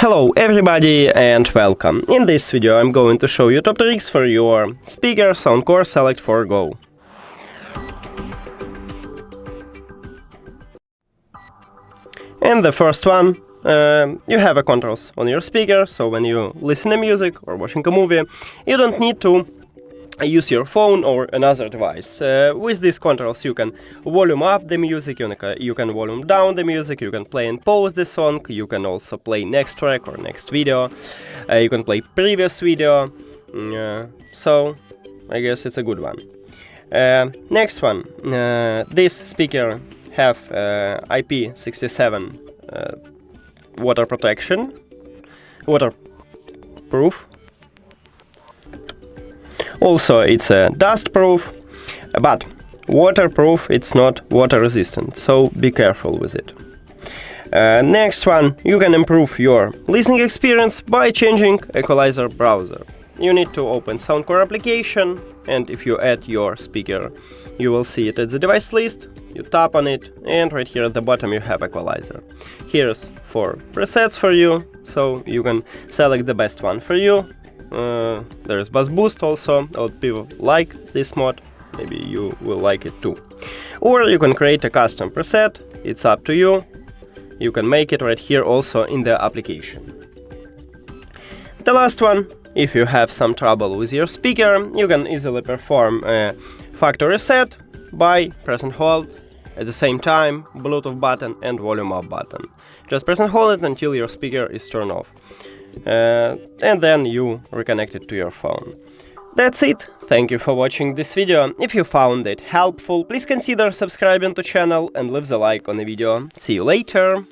Hello everybody and welcome. In this video I'm going to show you top tricks for your speaker SOUNDCORE Select for Go. And the first one, you have a controls on your speaker, so when you listen to music or watching a movie, you don't need to use your phone or another device. With these controls you can volume up the music, you can volume down the music, you can play and pause the song, you can also play next track or next video, you can play previous video, so I guess it's a good one. Next one, this speaker have IP67 water protection, waterproof. Also, it's a dustproof, but waterproof, it's not water resistant, so be careful with it. Next one, you can improve your listening experience by changing equalizer browser. You need to open SOUNDCORE application, and if you add your speaker, you will see it at the device list. You tap on it, and right here at the bottom you have equalizer. Here's 4 presets for you, so you can select the best one for you. There's bass boost also. A lot of people like this mod, maybe you will like it too. Or you can create a custom preset, it's up to you. You can make it right here also in the application. The last one, if you have some trouble with your speaker, you can easily perform a factory reset by press and hold at the same time Bluetooth button and volume up button. Just press and hold it until your speaker is turned off. And then you reconnect it to your phone. That's it. Thank you for watching this video. If you found it helpful, please consider subscribing to the channel and leave the like on the video. See you later!